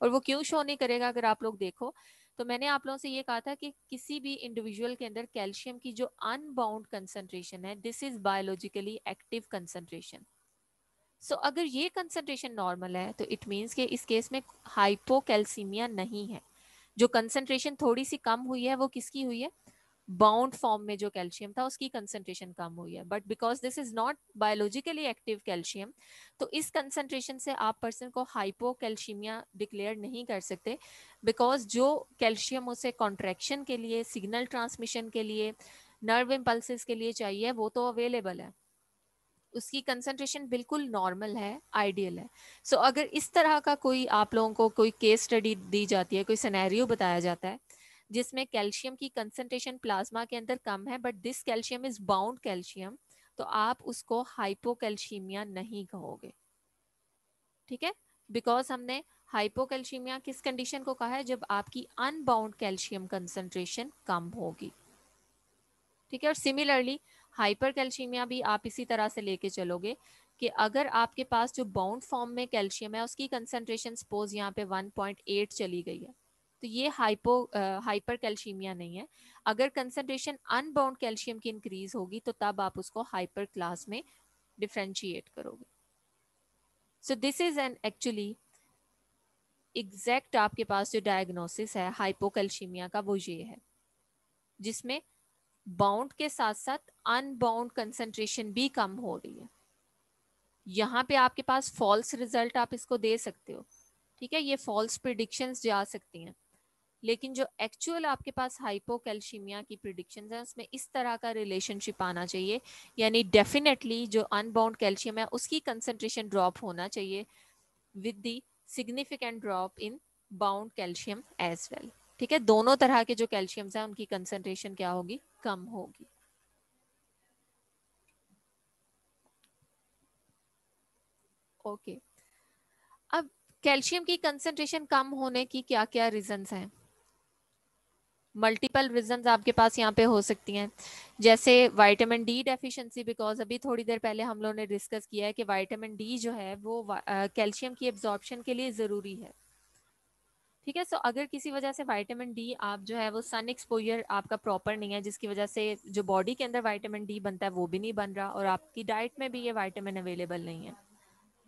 और वो क्यों शो नहीं करेगा, अगर आप लोग देखो तो मैंने आप लोगों से ये कहा था कि किसी भी इंडिविजुअल के अंदर कैल्शियम की जो अनबाउंड कंसंट्रेशन है this is biologically active concentration. So अगर ये कंसंट्रेशन नॉर्मल है तो इट मीन्स कि इस केस में हाइपोकैल्सीमिया नहीं है। जो कंसंट्रेशन थोड़ी सी कम हुई है वो किसकी हुई है, बाउंड फॉर्म में जो कैल्शियम था उसकी कंसंट्रेशन कम हुई है, but because this is not biologically active calcium, तो इस कंसंट्रेशन से आप पर्सन को हाइपोकैल्शीमिया डिक्लेयर नहीं कर सकते, बिकॉज जो कैल्शियम उसे कॉन्ट्रैक्शन के लिए, सिग्नल ट्रांसमिशन के लिए, नर्व इम्पल्सेस के लिए चाहिए वो तो अवेलेबल है, उसकी कंसंट्रेशन बिल्कुल नॉर्मल है, आइडियल है। सो अगर इस तरह का कोई आप लोगों को कोई केस स्टडी दी जाती है, कोई सिनेरियो बताया जाता है जिसमें कैल्शियम की कंसंट्रेशन प्लाज्मा के अंदर कम है but this calcium is bound calcium, तो आप उसको हाइपोकैल्शीमिया नहीं कहोगे, ठीक है। बिकॉज हमने हाइपोकैल्शीमिया किस कंडीशन को कहा है, जब आपकी अनबाउंड कैल्शियम कंसंट्रेशन कम होगी, ठीक है। और सिमिलरली हाइपर कैल्शियमिया भी आप इसी तरह से लेके चलोगे कि अगर आपके पास जो बाउंड फॉर्म में कैल्शियम है उसकी कंसंट्रेशन सपोज यहाँ पे 1.8 चली गई है, तो ये हाइपर कैल्शियमिया नहीं है। अगर कंसंट्रेशन अनबाउंड कैल्शियम की इंक्रीज होगी तो तब आप उसको हाइपर क्लास में डिफ्रेंशिएट करोगे। So this is an actually exact आपके पास जो डायग्नोसिस है हाइपोकैल्शियमिया का वो ये है, जिसमें बाउंड के साथ साथ अनबाउंड कंसंट्रेशन भी कम हो रही है। यहाँ पे आपके पास फॉल्स रिजल्ट आप इसको दे सकते हो, ठीक है, ये फॉल्स प्रिडिक्शंस जा सकती हैं, लेकिन जो एक्चुअल आपके पास हाइपोकैल्शियमिया की प्रिडिक्शंस हैं उसमें इस तरह का रिलेशनशिप आना चाहिए, यानी डेफिनेटली जो अनबाउंड कैल्शियम है उसकी कंसंट्रेशन ड्रॉप होना चाहिए with the significant drop in bound calcium as well, ठीक है। दोनों तरह के जो कैल्शियम्स हैं उनकी कंसंट्रेशन क्या होगी, कम होगी। ओके, अब कैल्शियम की कंसंट्रेशन कम होने की क्या क्या रीजंस हैं? मल्टीपल रीजंस आपके पास यहाँ पे हो सकती हैं, जैसे विटामिन डी डेफिशिएंसी, बिकॉज अभी थोड़ी देर पहले हम लोगों ने डिस्कस किया है कि विटामिन डी जो है वो कैल्शियम की एब्जॉर्प्शन के लिए ज़रूरी है, ठीक है। सो अगर किसी वजह से विटामिन डी आप जो है वो सन एक्सपोजर आपका प्रॉपर नहीं है, जिसकी वजह से जो बॉडी के अंदर विटामिन डी बनता है वो भी नहीं बन रहा और आपकी डाइट में भी ये विटामिन अवेलेबल नहीं है,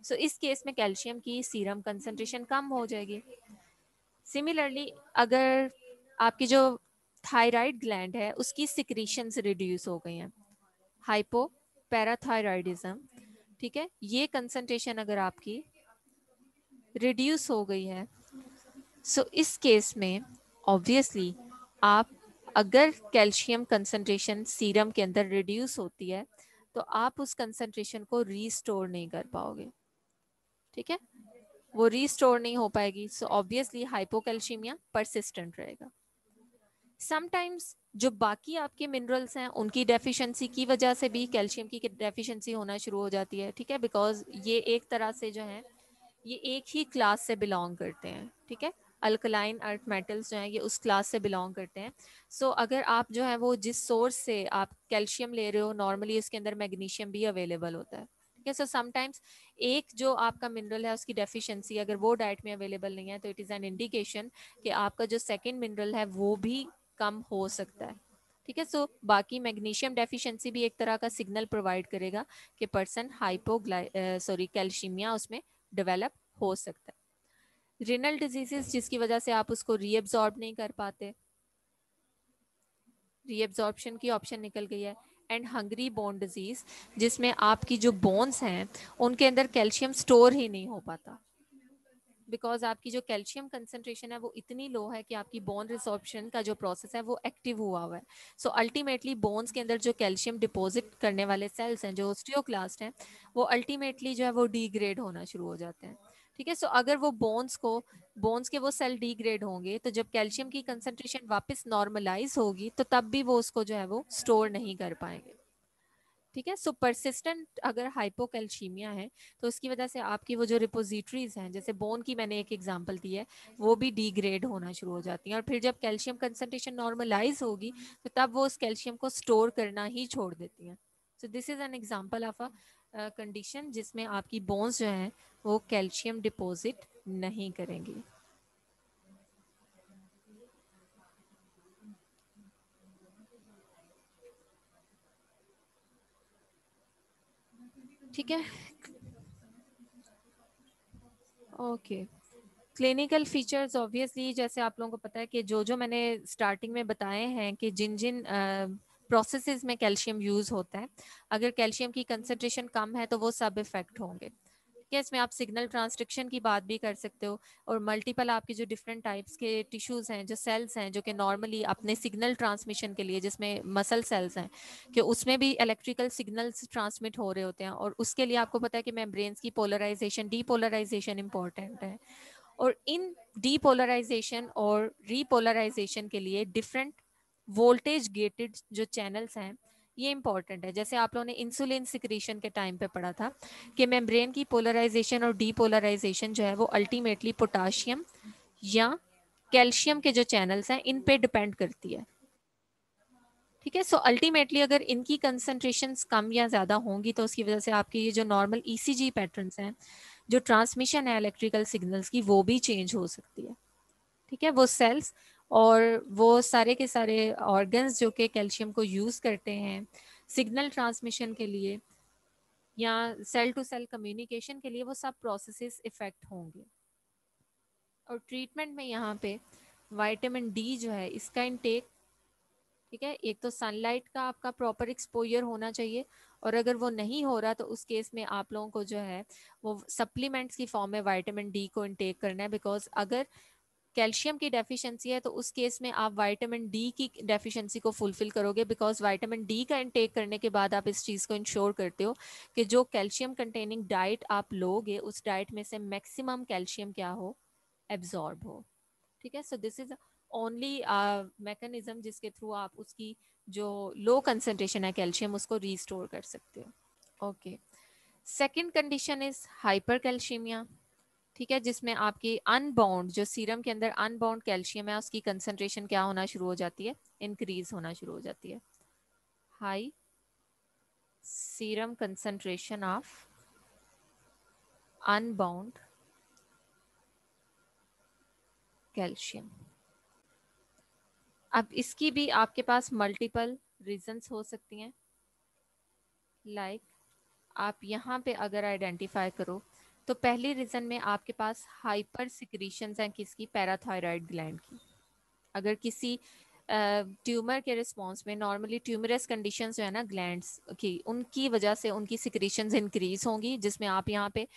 सो इस केस में कैल्शियम की सीरम कंसंट्रेशन कम हो जाएगी। सिमिलरली अगर आपकी जो थायराइड ग्लैंड है उसकी सिक्रीशंस रिड्यूस हो गई हैं, हाइपो पैराथायराइडिज्म, ठीक है, ये कंसंट्रेशन अगर आपकी रिड्यूस हो गई है, सो इस केस में ऑब्वियसली आप अगर कैल्शियम कंसंट्रेशन सीरम के अंदर रिड्यूस होती है तो आप उस कंसंट्रेशन को रीस्टोर नहीं कर पाओगे, ठीक है, वो रीस्टोर नहीं हो पाएगी, सो ऑब्वियसली हाइपोकैल्शियमिया परसिस्टेंट रहेगा। समटाइम्स जो बाकी आपके मिनरल्स हैं उनकी डेफिशिएंसी की वजह से भी कैल्शियम की डेफिशिएंसी होना शुरू हो जाती है, ठीक है, बिकॉज ये एक तरह से जो है ये एक ही क्लास से बिलोंग करते हैं, ठीक है, अल्कलाइन अर्थ मेटल्स जो हैं ये उस क्लास से बिलोंग करते हैं। सो अगर आप जो है वो जिस सोर्स से आप कैल्शियम ले रहे हो नॉर्मली उसके अंदर मैग्नीशियम भी अवेलेबल होता है, ठीक है। सो समटाइम्स एक जो आपका मिनरल है उसकी डेफिशिएंसी अगर वो डाइट में अवेलेबल नहीं है तो इट इज़ एन इंडिकेशन कि आपका जो सेकेंड मिनरल है वो भी कम हो सकता है, ठीक है। सो बाकी मैग्नीशियम डेफिशिएंसी भी एक तरह का सिग्नल प्रोवाइड करेगा कि पर्सन कैल्शियमिया उसमें डेवलप हो सकता है। रिनल डिजीजेस जिसकी वजह से आप उसको रीएब्जॉर्ब नहीं कर पाते, रीएब्जॉर्प्शन की ऑप्शन निकल गई है। एंड हंगरी बोन डिजीज जिसमें आपकी जो बोन्स हैं उनके अंदर कैल्शियम स्टोर ही नहीं हो पाता, बिकॉज आपकी जो कैल्शियम कंसंट्रेशन है वो इतनी लो है कि आपकी बोन रिसॉर्प्शन का जो प्रोसेस है वो एक्टिव हुआ है। सो अल्टीमेटली बोन्स के अंदर जो कैल्शियम डिपॉजिट करने वाले सेल्स हैं जो ऑस्टियोक्लास्ट हैं वो अल्टीमेटली जो है वो डीग्रेड होना शुरू हो जाते हैं, ठीक है। सो अगर वो बोन्स के वो सेल डीग्रेड होंगे तो जब कैल्शियम की कंसंट्रेशन वापस नॉर्मलाइज होगी तो तब भी वो उसको जो है वो स्टोर नहीं कर पाएंगे, ठीक है। सो परसिस्टेंट अगर हाइपोकैल्शीमिया है तो उसकी वजह से आपकी वो जो रिपोजिटरीज हैं जैसे बोन की मैंने एक एग्जांपल दी है वो भी डिग्रेड होना शुरू हो जाती हैं और फिर जब कैल्शियम कंसंट्रेशन नॉर्मलाइज होगी तो तब वो उस कैल्शियम को स्टोर करना ही छोड़ देती हैं। So this is an example of a condition जिसमें आपकी बोन्स जो हैं वो कैल्शियम डिपॉजिट नहीं करेंगी, ठीक है। ओके, क्लिनिकल फीचर्स ऑब्वियसली जैसे आप लोगों को पता है कि जो मैंने स्टार्टिंग में बताए हैं कि जिन जिन प्रोसेसेस में कैल्शियम यूज़ होता है, अगर कैल्शियम की कंसंट्रेशन कम है तो वो सब इफेक्ट होंगे, क्या इसमें आप सिग्नल ट्रांसडक्शन की बात भी कर सकते हो, और मल्टीपल आपके जो डिफरेंट टाइप्स के टिश्यूज हैं, जो सेल्स हैं, जो कि नॉर्मली अपने सिग्नल ट्रांसमिशन के लिए, जिसमें मसल सेल्स हैं, कि उसमें भी इलेक्ट्रिकल सिग्नल्स ट्रांसमिट हो रहे होते हैं, और उसके लिए आपको पता है कि मेम्ब्रेन्स की पोलराइजेशन डीपोलराइजेशन इंपॉर्टेंट है, और इन डीपोलराइजेशन और रीपोलराइजेशन के लिए डिफरेंट वोल्टेज गेटेड जो चैनल्स हैं ये इंपॉर्टेंट है। जैसे आप लोगों ने इंसुलिन सिक्रीशन के टाइम पे पढ़ा था कि मेम्ब्रेन की पोलराइजेशन और डीपोलराइजेशन जो है वो अल्टीमेटली पोटाशियम या कैल्शियम के जो चैनल्स हैं इन पे डिपेंड करती है। ठीक है, सो अल्टीमेटली अगर इनकी कंसंट्रेशंस कम या ज़्यादा होंगी तो उसकी वजह से आपकी ये जो नॉर्मल ईसीजी पैटर्न्स हैं, जो ट्रांसमिशन है इलेक्ट्रिकल सिग्नल्स की, वो भी चेंज हो सकती है। ठीक है, वो सेल्स और वो सारे के सारे ऑर्गन्स जो कि कैल्शियम को यूज़ करते हैं सिग्नल ट्रांसमिशन के लिए या सेल टू सेल कम्युनिकेशन के लिए, वो सब प्रोसेसेस इफेक्ट होंगे। और ट्रीटमेंट में यहाँ पे विटामिन डी जो है इसका इनटेक, ठीक है, एक तो सनलाइट का आपका प्रॉपर एक्सपोजर होना चाहिए, और अगर वो नहीं हो रहा तो उस केस में आप लोगों को जो है वो सप्लीमेंट्स की फॉर्म में विटामिन डी को इनटेक करना है। बिकॉज अगर कैल्शियम की डेफिशिएंसी है तो उस केस में आप विटामिन डी की डेफिशिएंसी को फुलफिल करोगे, बिकॉज विटामिन डी का इनटेक करने के बाद आप इस चीज़ को इंश्योर करते हो कि जो कैल्शियम कंटेनिंग डाइट आप लोगे उस डाइट में से मैक्सिमम कैल्शियम क्या हो, एब्जॉर्ब हो। ठीक है, so this is only mechanism जिसके थ्रू आप उसकी जो लो कंसेंट्रेशन है कैल्शियम उसको रीस्टोर कर सकते हो। Okay, second condition is hyper calcaemia. ठीक है, जिसमें आपकी अनबाउंड जो सीरम के अंदर अनबाउंड कैल्शियम है उसकी कंसंट्रेशन क्या होना शुरू हो जाती है, इंक्रीज होना शुरू हो जाती है। High serum concentration of unbound calcium. अब इसकी भी आपके पास मल्टीपल रीजंस हो सकती हैं। लाइक आप यहाँ पे अगर आइडेंटिफाई करो तो पहली रीजन में आपके पास हाइपर सिक्रीशंस हैं किसकी, पैराथायराइड ग्लैंड की। अगर किसी ट्यूमर के रिस्पॉन्स में, नॉर्मली ट्यूमरस कंडीशंस जो है ना ग्लैंड्स की, उनकी वजह से उनकी सिक्रीशंस इंक्रीज होंगी, जिसमें आप यहाँ पे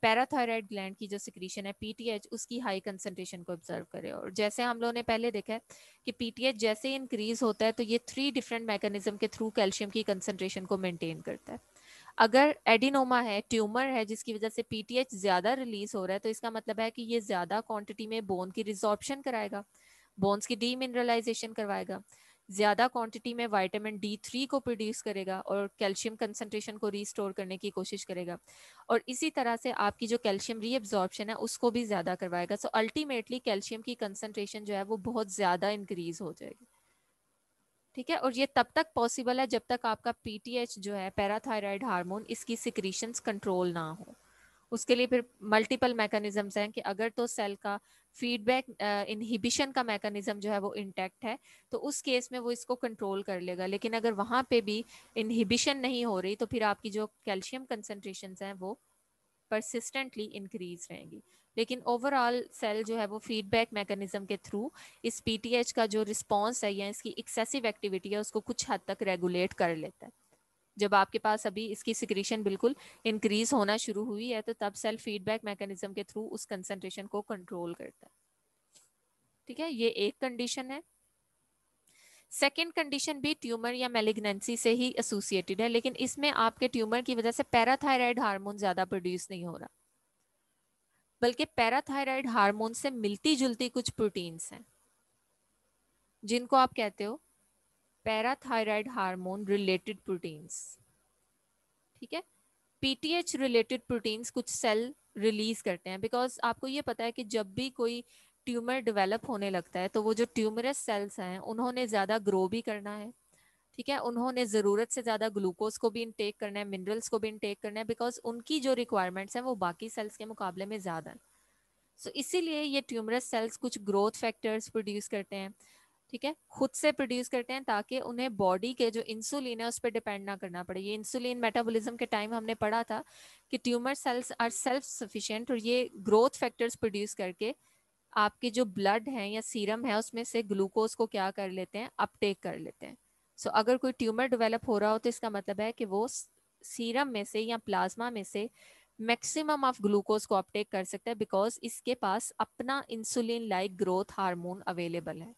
पैराथायराइड ग्लैंड की जो सिक्रीशन है पीटीएच उसकी हाई कंसंट्रेशन को ऑब्जर्व करें। और जैसे हम लोगों ने पहले देखा है कि पीटीएच जैसे इंक्रीज होता है तो ये 3 डिफरेंट मैकेनिज्म के थ्रू कैल्शियम की कंसंट्रेशन को मेंटेन करता है। अगर एडिनोमा है, ट्यूमर है जिसकी वजह से पीटीएच ज्यादा रिलीज हो रहा है, तो इसका मतलब है कि ये ज्यादा क्वांटिटी में बोन की रिजॉर्प्शन कराएगा, बोन्स की डीमिनरलाइजेशन करवाएगा, ज्यादा क्वांटिटी में विटामिन डी थ्री को प्रोड्यूस करेगा और कैल्शियम कंसंट्रेशन को रीस्टोर करने की कोशिश करेगा, और इसी तरह से आपकी जो कैल्शियम रीअब्जॉर्प्शन है उसको भी ज्यादा करवाएगा। सो अल्टीमेटली कैल्शियम की कंसंट्रेशन जो है वो बहुत ज्यादा इंक्रीज हो जाएगी। ठीक है, और ये तब तक पॉसिबल है जब तक आपका पीटीएच जो है पैराथायराइड हार्मोन इसकी सिक्रीशंस कंट्रोल ना हो। उसके लिए फिर मल्टीपल मैकेनिज्म्स हैं कि अगर तो सेल का फीडबैक इनहिबिशन का मैकेनिज्म जो है वो इंटैक्ट है तो उस केस में वो इसको कंट्रोल कर लेगा, लेकिन अगर वहाँ पे भी इनहिबिशन नहीं हो रही तो फिर आपकी जो कैल्शियम कंसंट्रेशंस हैं वो परसिस्टेंटली इंक्रीज रहेंगी। लेकिन ओवरऑल सेल जो है वो फीडबैक मैकेनिज्म के थ्रू इस पीटीएच का जो रिस्पॉन्स है या इसकी एक्सेसिव एक्टिविटी है उसको कुछ हद तक रेगुलेट कर लेता है। जब आपके पास अभी इसकी सिक्रीशन बिल्कुल इंक्रीज होना शुरू हुई है तो तब सेल फीडबैक मैकेनिज्म के थ्रू उस कंसंट्रेशन को कंट्रोल करता है। ठीक है, ये एक कंडीशन है। सेकेंड कंडीशन भी ट्यूमर या मेलिग्नेंसी से ही एसोसिएटेड है, लेकिन इसमें आपके ट्यूमर की वजह से पैराथायराइड हार्मोन ज्यादा प्रोड्यूस नहीं हो रहा, बल्कि पैराथायराइड हार्मोन से मिलती जुलती कुछ प्रोटीन्स हैं जिनको आप कहते हो पैराथायराइड हार्मोन रिलेटेड प्रोटीन्स। ठीक है, पीटीएच रिलेटेड प्रोटीन्स कुछ सेल रिलीज करते हैं, बिकॉज आपको ये पता है कि जब भी कोई ट्यूमर डेवलप होने लगता है तो वो जो ट्यूमरस सेल्स हैं उन्होंने ज़्यादा ग्रो भी करना है। ठीक है, उन्होंने ज़रूरत से ज़्यादा ग्लूकोज को भी इनटेक करना है, मिनरल्स को भी इनटेक करना है, बिकॉज उनकी जो रिक्वायरमेंट्स हैं वो बाकी सेल्स के मुकाबले में ज़्यादा है। सो इसीलिए ये ट्यूमरस सेल्स कुछ ग्रोथ फैक्टर्स प्रोड्यूस करते हैं। ठीक है, खुद से प्रोड्यूस करते हैं ताकि उन्हें बॉडी के जो इंसुलिन है उस पर डिपेंड ना करना पड़े। ये इंसुलिन मेटाबॉलिज्म के टाइम हमने पढ़ा था कि tumour cells are self sufficient और ये ग्रोथ फैक्टर्स प्रोड्यूस करके आपके जो ब्लड है या सीरम है उसमें से ग्लूकोज को क्या कर लेते हैं, अपटेक कर लेते हैं। सो अगर कोई ट्यूमर डेवलप हो रहा हो तो इसका मतलब है कि वो सीरम में से या प्लाज्मा में से मैक्सिमम ऑफ ग्लूकोज को अपटेक कर सकता है बिकॉज इसके पास अपना insulin like growth hormone available है।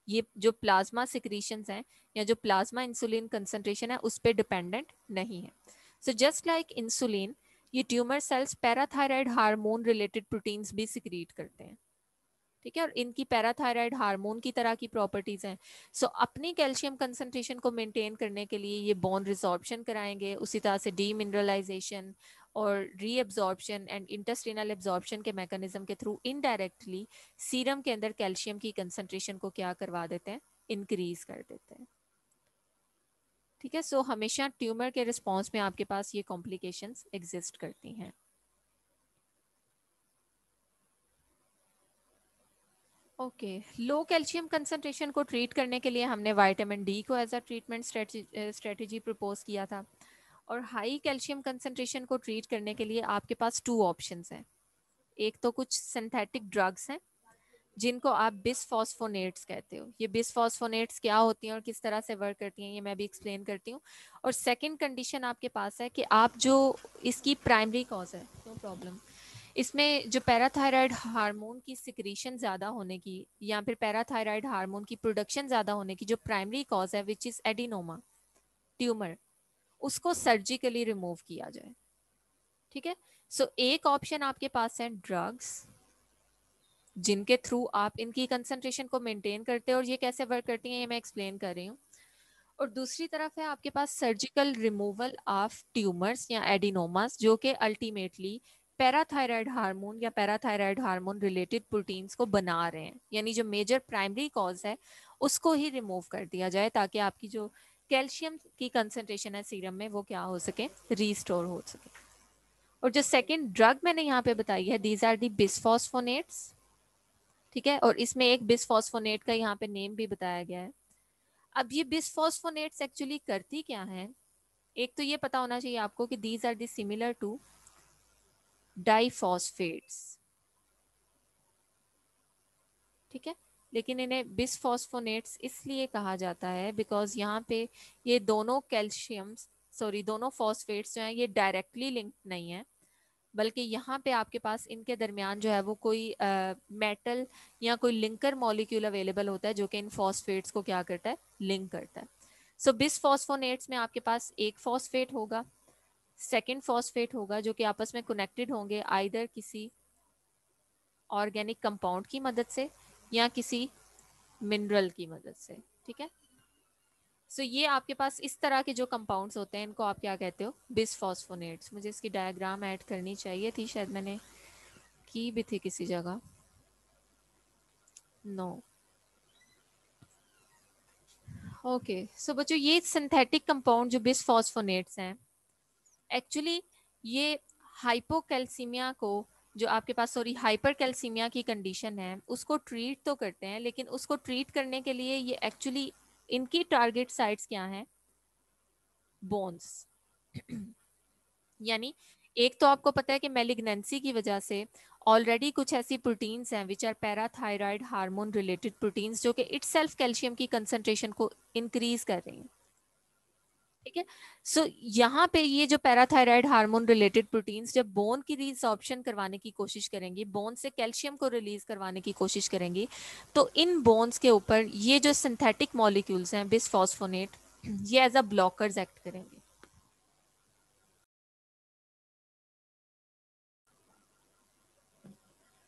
ये जो प्लाज्मा सिक्रीशंस हैं या जो प्लाज्मा इंसुलिन कंसंट्रेशन है उस पर डिपेंडेंट नहीं है। सो जस्ट लाइक इंसुलिन, ये tumour cells parathyroid hormone related proteins भी सिक्रीट करते हैं। ठीक है, और इनकी पैराथायराइड हार्मोन की तरह की प्रॉपर्टीज हैं। सो अपनी कैल्शियम कंसंट्रेशन को मेंटेन करने के लिए ये बोन रिजॉर्प्शन कराएंगे, उसी तरह से डीमिनरलाइजेशन और रीअब्जॉर्प्शन एंड इंटेस्टिनल एब्जॉर्प्शन के मैकेनिज्म के थ्रू इनडायरेक्टली सीरम के अंदर कैल्शियम की कंसंट्रेशन को क्या करवा देते हैं, इंक्रीज कर देते हैं। ठीक है, सो हमेशा ट्यूमर के रिस्पॉन्स में आपके पास ये कॉम्प्लिकेशंस एग्जिस्ट करती हैं। ओके, लो कैल्शियम कंसंट्रेशन को ट्रीट करने के लिए हमने विटामिन डी को as a treatment strategy propose किया था। और हाई कैल्शियम कंसंट्रेशन को ट्रीट करने के लिए आपके पास टू ऑप्शंस हैं। एक तो कुछ सिंथेटिक ड्रग्स हैं जिनको आप बिसफॉस्फोनेट्स कहते हो। ये बिसफॉस्फोनेट्स क्या होती हैं और किस तरह से वर्क करती हैं ये मैं भी एक्सप्लेन करती हूँ। और सेकंड कंडीशन आपके पास है कि आप जो इसकी प्राइमरी कॉज है, नो प्रॉब्लम, इसमें जो पैराथायराइड हार्मोन की सिक्रीशन ज़्यादा होने की या फिर पैराथायराइड हार्मोन की प्रोडक्शन ज़्यादा होने की जो प्राइमरी कॉज है विच इज़ एडिनोमा ट्यूमर, उसको सर्जिकली रिमूव किया जाए। ठीक है, सो एक ऑप्शन आपके पास है ड्रग्स जिनके थ्रू आप इनकी कंसंट्रेशन को मेंटेन करते हैं और ये कैसे वर्क करती हैं ये मैं एक्सप्लेन कर रही हूँ। और दूसरी तरफ है आपके पास सर्जिकल रिमूवल ऑफ ट्यूमर्स या एडिनोमास जो कि अल्टीमेटली पैराथायराइड हार्मोन या पैराथायराइड हार्मोन रिलेटेड प्रोटीन्स को बना रहे हैं, यानी जो मेजर प्राइमरी कॉज है उसको ही रिमूव कर दिया जाए ताकि आपकी जो कैल्शियम की कंसंट्रेशन है सीरम में वो क्या हो सके, रीस्टोर हो सके। और जो सेकेंड ड्रग मैंने यहाँ पे बताई है दीज आर दी बिसफॉस्फोनेट्स। ठीक है, और इसमें एक बिसफॉस्फोनेट का यहाँ पे नेम भी बताया गया है। अब ये बिसफॉस्फोनेट्स एक्चुअली करती क्या है, एक तो ये पता होना चाहिए आपको कि these are the similar to diphosphates. ठीक है, लेकिन इन्हें बिसफॉस्फोनेट्स इसलिए कहा जाता है बिकॉज यहाँ पे ये दोनों कैल्शियम, सॉरी दोनों फॉस्फेट्स जो हैं ये डायरेक्टली लिंक्ड नहीं है, बल्कि यहाँ पे आपके पास इनके दरमियान जो है वो कोई मेटल या कोई लिंकर मॉलिक्यूल अवेलेबल होता है जो कि इन फॉस्फेट्स को क्या करता है, लिंक करता है। सो बिसफॉस्फोनेट्स में आपके पास एक फॉस्फेट होगा, सेकेंड फॉस्फेट होगा जो कि आपस में कनेक्टेड होंगे आइदर किसी ऑर्गेनिक कंपाउंड की मदद से या किसी मिनरल की मदद से। ठीक है, सो ये आपके पास इस तरह के जो कंपाउंड्स होते हैं इनको आप क्या कहते हो, बिसफॉस्फोनेट्स। मुझे इसकी डायग्राम ऐड करनी चाहिए थी, शायद मैंने की भी थी किसी जगह, नो। ओके, सो बच्चों ये सिंथेटिक कंपाउंड जो बिसफॉस्फोनेट्स हैं एक्चुअली ये हाइपोकैल्सीमिया को, जो आपके पास सॉरी हाइपरकैल्सीमिया की कंडीशन है उसको ट्रीट तो करते हैं, लेकिन उसको ट्रीट करने के लिए ये एक्चुअली इनकी टारगेट साइट्स क्या हैं, बोन्स। यानी एक तो आपको पता है कि मैलिग्नेंसी की वजह से ऑलरेडी कुछ ऐसी प्रोटीन्स हैं which are parathyroid hormone related proteins जो कि इटसेल्फ कैल्शियम की कंसंट्रेशन को इंक्रीज कर रही हैं। ठीक है, सो यहाँ पे ये जो पैराथायराइड हार्मोन रिलेटेड प्रोटीन्स जब बोन की रीसॉर्प्शन करवाने की कोशिश करेंगी, बोन से कैल्शियम को रिलीज करवाने की कोशिश करेंगी, तो इन बोन्स के ऊपर ये जो सिंथेटिक मॉलिक्यूल्स हैं बिसफॉस्फोनेट ये एज अ ब्लॉकर्स एक्ट करेंगे।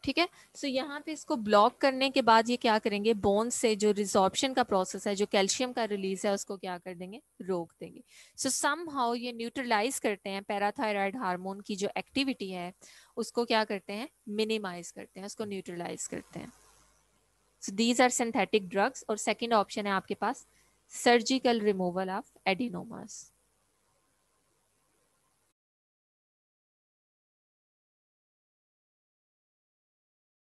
ठीक है, सो यहाँ पे इसको ब्लॉक करने के बाद ये क्या करेंगे, बोन से जो रिजॉर्प्शन का प्रोसेस है, जो कैल्शियम का रिलीज है उसको क्या कर देंगे, रोक देंगे। सो सम हाउ ये न्यूट्रलाइज करते हैं पैराथायराइड हार्मोन की जो एक्टिविटी है उसको क्या करते हैं, मिनिमाइज करते हैं, उसको न्यूट्रलाइज करते हैं। So these are synthetic drugs. और सेकेंड ऑप्शन है आपके पास सर्जिकल रिमूवल ऑफ एडिनोमास।